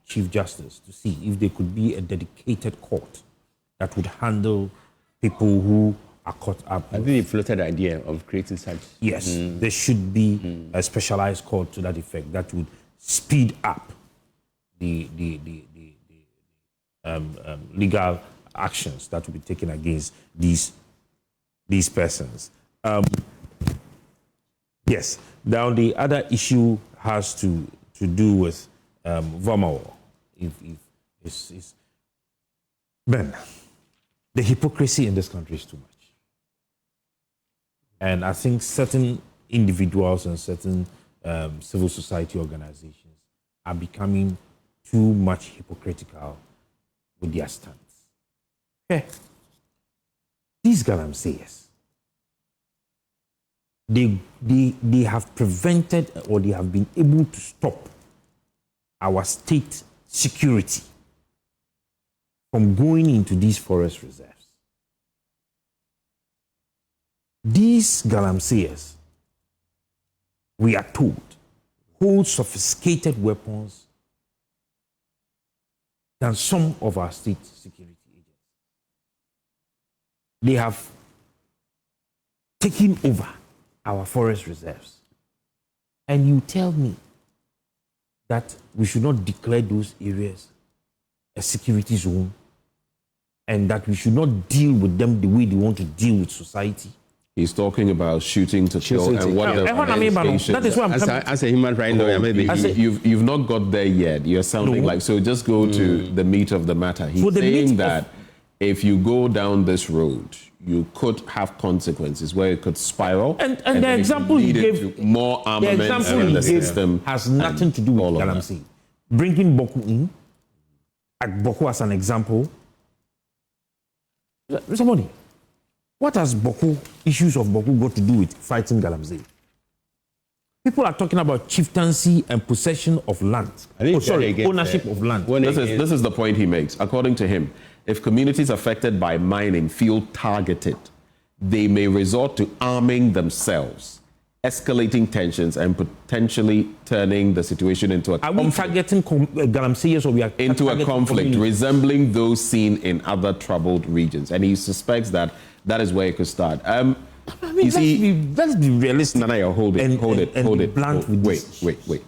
Speaker 4: Chief Justice to see if there could be a dedicated court that would handle people who are caught up.
Speaker 3: I think they floated the idea of creating such.
Speaker 4: Yes, there should be a specialized court to that effect that would speed up the legal actions that will be taken against these persons. Yes. Now the other issue has to do with Vomawar. Ben, the hypocrisy in this country is too much. And I think certain individuals and certain civil society organizations are becoming too much hypocritical with their stance. Okay. These Galamseyers, they have prevented or they have been able to stop our state security from going into these forest reserves. These Galamseyers, we are told, hold sophisticated weapons than some of our state security agents. They have taken over our forest reserves. And you tell me that we should not declare those areas a security zone and that we should not deal with them the way they want to deal with society.
Speaker 2: He's talking about shooting to kill and what the
Speaker 4: that is what I'm coming.
Speaker 3: As a human rights lawyer, maybe
Speaker 2: you've not got there yet. You're sounding like, so just go to the meat of the matter. He's saying that if you go down this road, you could have consequences where it could spiral.
Speaker 4: And the example he gave,
Speaker 2: more armaments in the system
Speaker 4: has nothing to do with Galamsey. Bringing Boku in, Boko as an example. Somebody, what has issues of Boko got to do with fighting Galamsey? People are talking about chieftaincy and possession of land. Ownership of land.
Speaker 2: This is the point he makes. According to him, if communities affected by mining feel targeted, they may resort to arming themselves, escalating tensions, and potentially turning the situation into a conflict.
Speaker 4: Are we targeting Galamseyers, or we are
Speaker 2: into a conflict resembling those seen in other troubled regions? And he suspects that that is where it could start.
Speaker 4: I mean, let's be realistic.
Speaker 2: No, hold it.
Speaker 4: Blunt with
Speaker 2: Wait.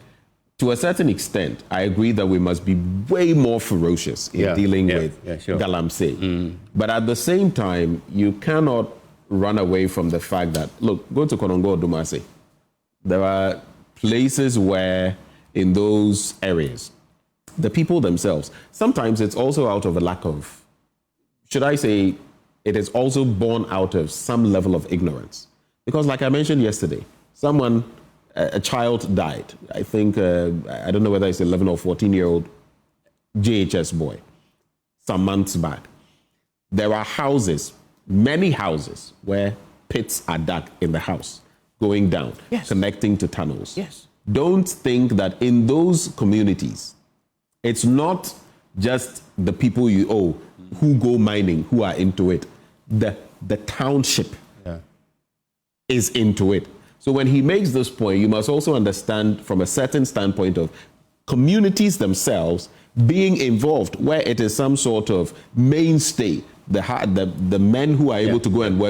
Speaker 2: To a certain extent, I agree that we must be way more ferocious in dealing with Galamsey. But at the same time, you cannot run away from the fact that, look, go to Konongo Dumasi. There are places where, in those areas, the people themselves, sometimes it's also out of a lack of, should I say, it is also born out of some level of ignorance. Because like I mentioned yesterday, a child died. I think, I don't know whether it's 11 or 14-year-old JHS boy, some months back. There are houses, many houses, where pits are dug in the house, going down, connecting to tunnels.
Speaker 4: Yes.
Speaker 2: Don't think that in those communities, it's not just the people you owe who go mining, who are into it. The township is into it. So when he makes this point, you must also understand from a certain standpoint of communities themselves being involved, where it is some sort of mainstay. The men who are able to go and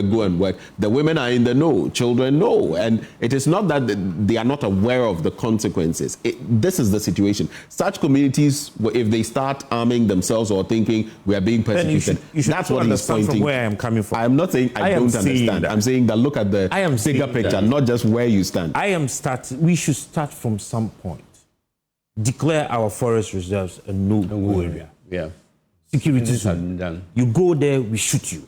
Speaker 2: work. The women are in the know, children know. And it is not that they are not aware of the consequences. This is the situation. Such communities, if they start arming themselves or thinking we are being persecuted, that's what he's pointing.
Speaker 4: From where I am coming from.
Speaker 2: I'm not saying I don't understand. I'm saying that look at the bigger picture, not just where you stand.
Speaker 4: We should start from some point. Declare our forest reserves a no-go area.
Speaker 3: Yeah.
Speaker 4: Security done. You go there, we shoot you.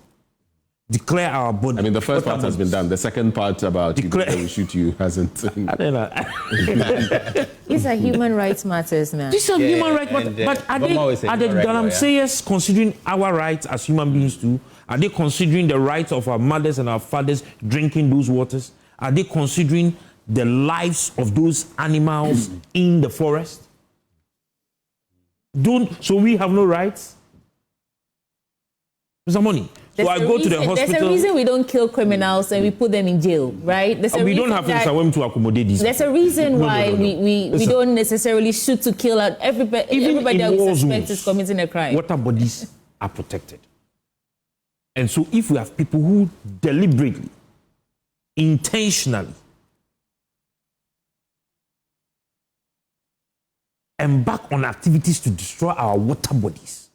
Speaker 4: Declare our border.
Speaker 2: I mean, the first part has been done. The second part about we shoot you hasn't.
Speaker 4: I don't know.
Speaker 1: These are human rights matters, man.
Speaker 4: These are human rights matters. But are the Galamseyers considering our rights as human beings too? Are they considering the rights of our mothers and our fathers drinking those waters? Are they considering the lives of those animals in the forest? So we have no rights? Mr. Money. So I go to the hospital.
Speaker 1: There's a reason we don't kill criminals and we put them in jail, right?
Speaker 4: We don't have to accommodate these.
Speaker 1: There's a reason why we don't necessarily shoot to kill out everybody that we suspect is committing a crime.
Speaker 4: Water bodies are protected. And so if we have people who deliberately, intentionally embark on activities to destroy our water bodies,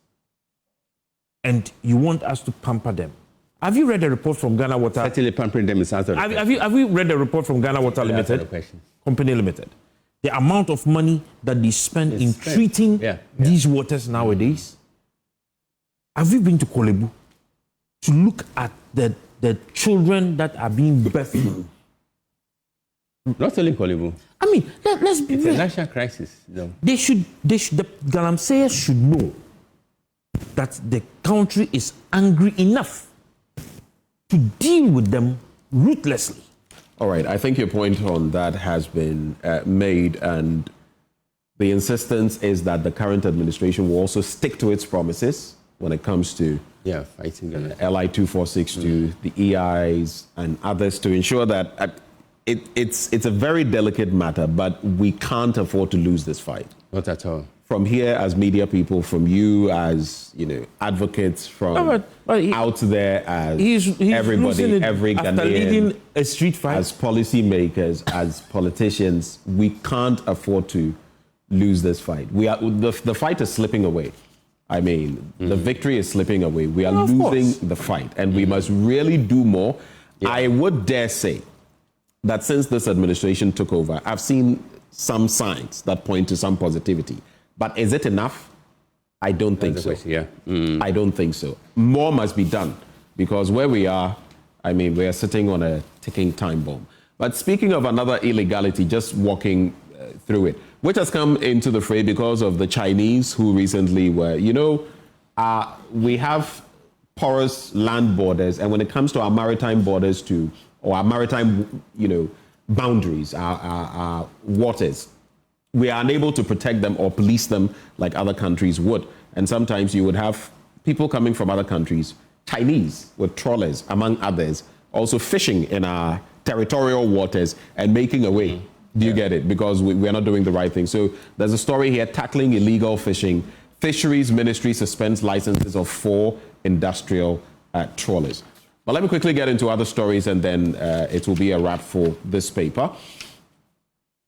Speaker 4: and you want us to pamper them. Have you read the report from Ghana Water?
Speaker 3: Certainly pampering them is answered.
Speaker 4: Have you read the report from Ghana Water Limited? Company Limited. The amount of money that they spend in treating these waters nowadays. Have you been to Kolebu to look at the children that are being birthed?
Speaker 3: Not only Kolebu.
Speaker 4: I mean, let's be
Speaker 3: real. It's a national crisis. No.
Speaker 4: The Galamseyers should know that the country is angry enough to deal with them ruthlessly.
Speaker 2: All right, I think your point on that has been made, and the insistence is that the current administration will also stick to its promises when it comes to
Speaker 3: fighting
Speaker 2: LI 2462, the EIs and others, to ensure that it's a very delicate matter, but we can't afford to lose this fight.
Speaker 3: Not at all.
Speaker 2: From here as media people, from you as advocates, from out there as everybody, every Ghanaian,
Speaker 4: leading a street fight,
Speaker 2: as policymakers, as politicians, we can't afford to lose this fight. The fight is slipping away. I mean, the victory is slipping away. We are losing the fight, and we must really do more. Yeah. I would dare say that since this administration took over, I've seen some signs that point to some positivity. But is it enough? I don't think so. I don't think so. More must be done, because where we are, I mean, we are sitting on a ticking time bomb. But speaking of another illegality, just walking through it, which has come into the fray because of the Chinese who recently were, we have porous land borders, and when it comes to our maritime borders too, or our maritime, boundaries, our waters, we are unable to protect them or police them like other countries would. And sometimes you would have people coming from other countries, Chinese with trawlers, among others, also fishing in our territorial waters and making away. Do you get it? Because we are not doing the right thing. So there's a story here, tackling illegal fishing. Fisheries Ministry suspends licenses of 4 industrial trawlers. But let me quickly get into other stories, and then it will be a wrap for this paper.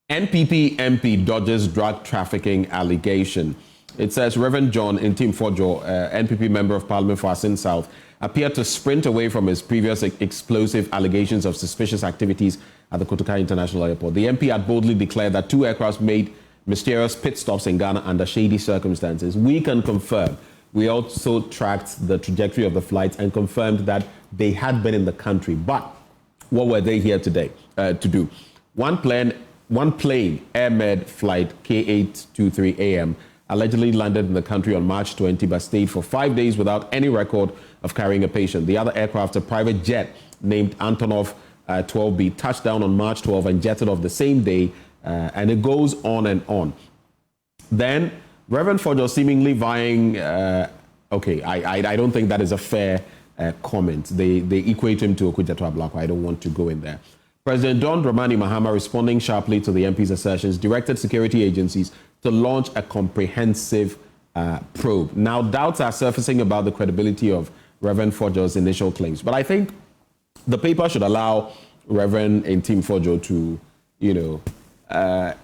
Speaker 2: NPP MP dodges drug trafficking allegation. It says Reverend John Ntimfodjo, NPP Member of Parliament for Asin South, appeared to sprint away from his previous explosive allegations of suspicious activities at the Kotoka International Airport. The MP had boldly declared that 2 aircrafts made mysterious pit stops in Ghana under shady circumstances. We can confirm. We also tracked the trajectory of the flights and confirmed that they had been in the country. But what were they here today to do? One plane, AirMed flight K823 AM, allegedly landed in the country on March 20, but stayed for 5 days without any record of carrying a patient. The other aircraft, a private jet named Antonov 12B, touched down on March 12 and jetted off the same day, and it goes on and on. Then Reverend Fodjo seemingly vying, I don't think that is a fair comment. They equate him to Okudzeto Ablakwa. I don't want to go in there. President John Dramani Mahama, responding sharply to the MP's assertions, directed security agencies to launch a comprehensive probe. Now, doubts are surfacing about the credibility of Reverend Fodjo's initial claims. But I think the paper should allow Reverend Ntimfodjo to,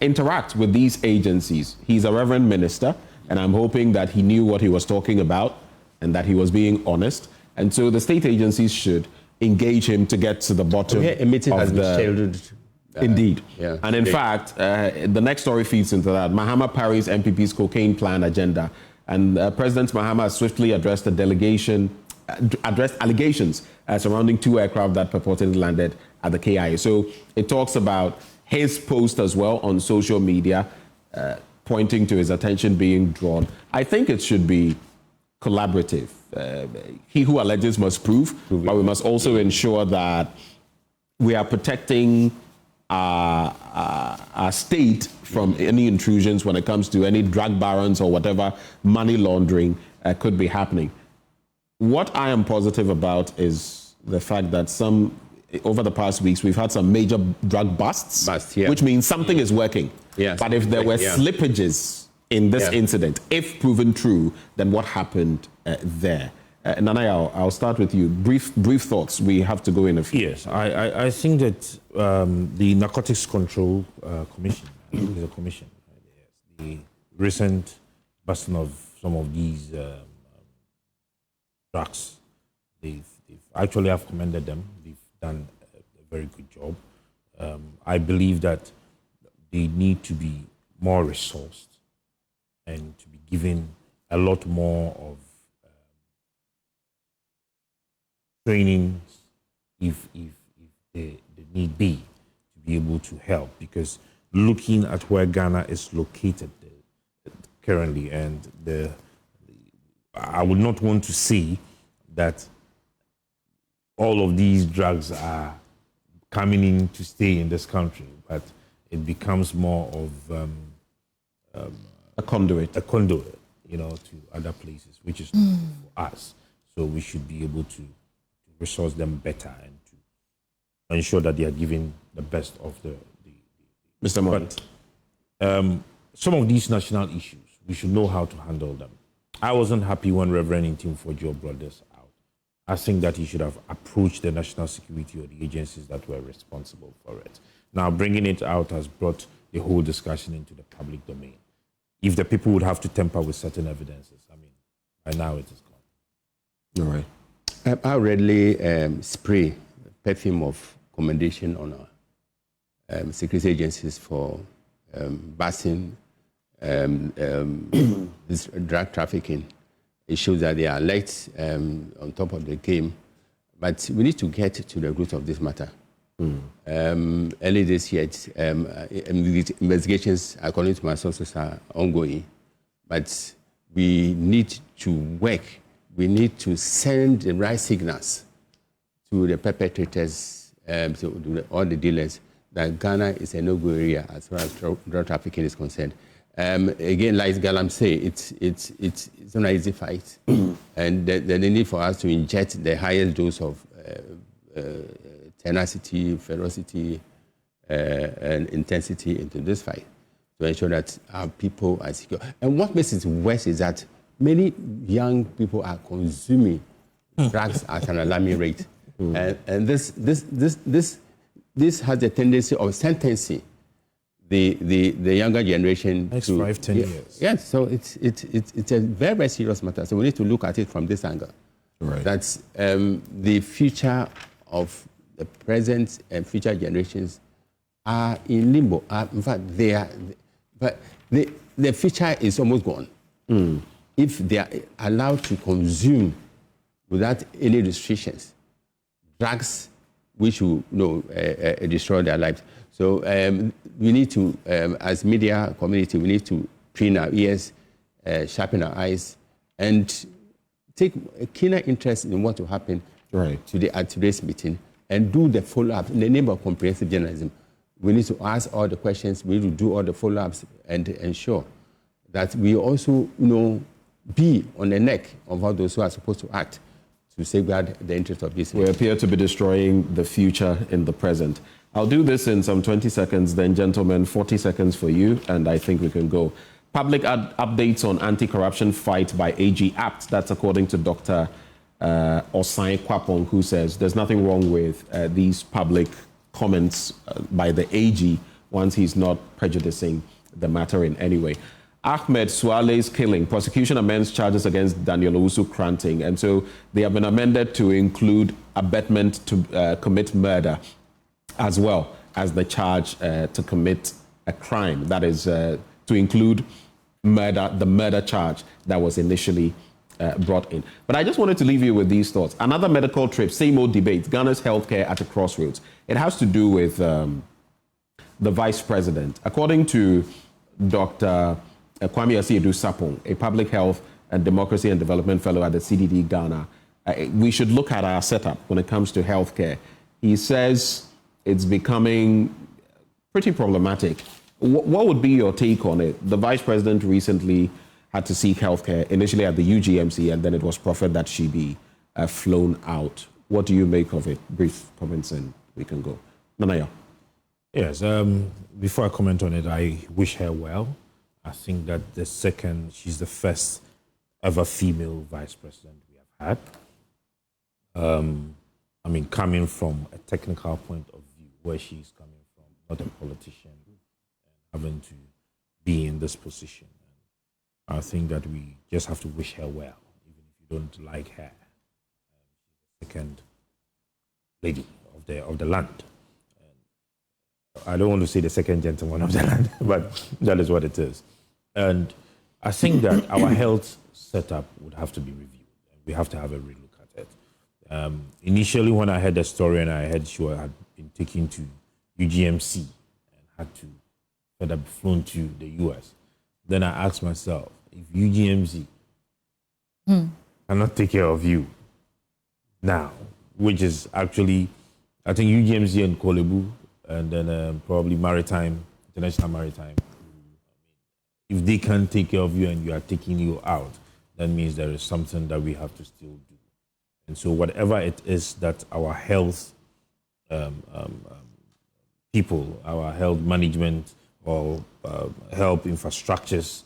Speaker 2: interact with these agencies. He's a Reverend minister, and I'm hoping that he knew what he was talking about and that he was being honest. And so the state agencies should engage him to get to the bottom of the... Indeed.
Speaker 3: Yeah,
Speaker 2: and in fact, the next story feeds into that. Mahama parries MPP's cocaine plan agenda. And President Mahama swiftly addressed allegations surrounding 2 aircraft that purportedly landed at the KIA. So it talks about his post as well on social media, pointing to his attention being drawn. I think it should be collaborative. He who alleges must prove, but we must also ensure that we are protecting our state from any intrusions when it comes to any drug barons or whatever money laundering could be happening. What I am positive about is the fact that over the past weeks, we've had some major drug busts, which means something is working.
Speaker 3: Yes.
Speaker 2: But if there were slippages in this incident, if proven true, then what happened there? Nana, I'll start with you. Brief thoughts. We have to go in a few.
Speaker 4: Yes, I think that the Narcotics Control Commission, I think it's a commission, the recent busting of some of these drugs, they've actually have commended them. They've done a very good job. I believe that they need to be more resourced and to be given a lot more of trainings if the need be to be able to help, because looking at where Ghana is located currently, and I would not want to see that all of these drugs are coming in to stay in this country, but it becomes more of
Speaker 2: a conduit,
Speaker 4: to other places, which is for us. So we should be able to resource them better and to ensure that they are given the best of the
Speaker 2: Mr. Mott.
Speaker 4: Some of these national issues, we should know how to handle them. I wasn't happy when Reverend Ntimfodjo brought this out. I think that he should have approached the national security or the agencies that were responsible for it. Now, bringing it out has brought the whole discussion into the public domain. If the people would have to tamper with certain evidences, by now it is gone.
Speaker 2: All right.
Speaker 3: I readily spray perfume of commendation on our security agencies for busting this drug trafficking. It shows that they are alert, on top of the game. But we need to get to the root of this matter. Early this year, investigations, according to my sources, are ongoing. But we need to work. We need to send the right signals to the perpetrators, to all the dealers, that Ghana is a no-go area as far as drug trafficking is concerned. Again, like Galamsey, it's not an easy fight. And the need for us to inject the highest dose of tenacity, ferocity, and intensity into this fight to ensure that our people are secure. And what makes it worse is that many young people are consuming drugs at an alarming rate. And this has a tendency of sentencing the younger generation
Speaker 4: next
Speaker 3: to
Speaker 4: 5-10 years.
Speaker 3: Yes, so it's a very, very serious matter. So we need to look at it from this angle.
Speaker 2: Right.
Speaker 3: That's the future of the present and future generations are in limbo. In fact, the future is almost gone. If they are allowed to consume without any restrictions drugs which will destroy their lives. So we need to, as media community, we need to preen our ears, sharpen our eyes, and take a keener interest in what will happen at today's meeting, and do the follow-up in the name of comprehensive journalism. We need to ask all the questions, we need to do all the follow-ups, and ensure that we also be on the neck of all those who are supposed to act to safeguard the interest of this.
Speaker 2: We appear to be destroying the future in the present. I'll do this in some 20 seconds, then, gentlemen, 40 seconds for you, and I think we can go. Public updates on anti-corruption fight by AG Apt. That's according to Dr. Osai Kwapong, who says there's nothing wrong with these public comments by the AG once he's not prejudicing the matter in any way. Ahmed Suale's killing, prosecution amends charges against Daniel Owusu Kranting, and so they have been amended to include abetment to commit murder, as well as the charge to commit a crime. That is to include murder, the murder charge that was initially brought in. But I just wanted to leave you with these thoughts. Another medical trip, same old debate, Ghana's healthcare at a crossroads. It has to do with the vice president. According to Dr. Kwame Yaw Sarpong, a public health and democracy and development fellow at the CDD Ghana, we should look at our setup when it comes to healthcare. He says it's becoming pretty problematic. What would be your take on it? The vice president recently had to seek healthcare, initially at the UGMC, and then it was proffered that she be flown out. What do you make of it? Brief comments and we can go. Nanaya.
Speaker 4: Yes, before I comment on it, I wish her well. I think that she's the first ever female vice president we have had. Coming from a technical point of view, where she's coming from, not a politician, and having to be in this position. And I think that we just have to wish her well, even if you don't like her. She's the second lady of the land. I don't want to say the second gentleman of the land, but that is what it is. And I think that our health setup would have to be reviewed. We have to have a relook at it. Initially, when I heard the story and I heard she had been taken to UGMC and had to further be flown to the US, then I asked myself, if UGMC cannot take care of you now, which is actually, I think UGMC and Kolebu, and then probably International Maritime. If they can't take care of you and you are taking you out, that means there is something that we have to still do. And so whatever it is that our health people, our health management or health infrastructures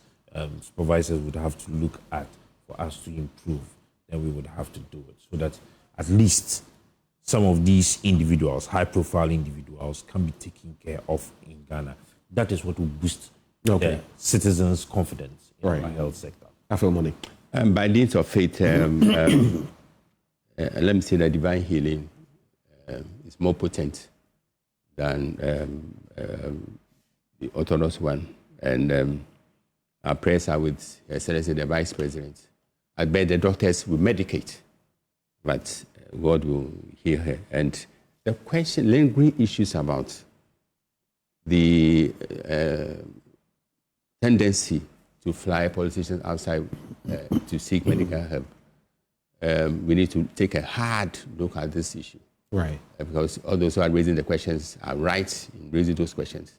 Speaker 4: supervisors would have to look at for us to improve, then we would have to do it so that at least some of these individuals, high-profile individuals, can be taken care of in Ghana. That is what will boost the citizens' confidence in our health sector.
Speaker 2: I feel money.
Speaker 3: By means of faith, let me say that divine healing is more potent than the orthodox one. And our prayers are with Excellency the Vice President. I bet the doctors will medicate, but God will heal her. And the question, lingering issues about the tendency to fly politicians outside to seek medical help, we need to take a hard look at this issue.
Speaker 2: Right.
Speaker 3: Because all those who are raising the questions are right in raising those questions.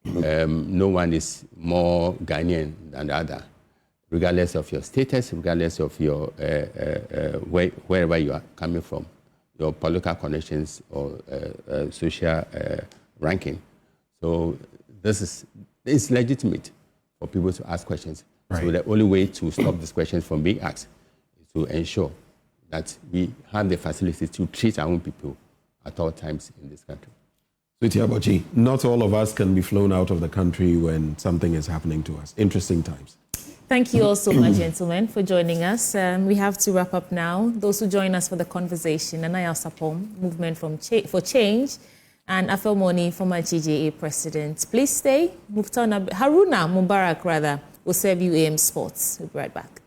Speaker 3: No one is more Ghanaian than the other, regardless of your status, regardless of your wherever you are coming from, your political connections or social ranking. So it's legitimate for people to ask questions.
Speaker 2: Right.
Speaker 3: So the only way to stop these questions from being asked is to ensure that we have the facilities to treat our own people at all times in this country.
Speaker 2: Sweetie Abochi, not all of us can be flown out of the country when something is happening to us. Interesting times.
Speaker 1: Thank you all so much, gentlemen, for joining us. We have to wrap up now. Those who join us for the conversation, Yaw Sarpong, Movement for Change, and Afel Moni, former GJA president. Please stay. Haruna Mubarak, rather, will serve you AM Sports. We'll be right back.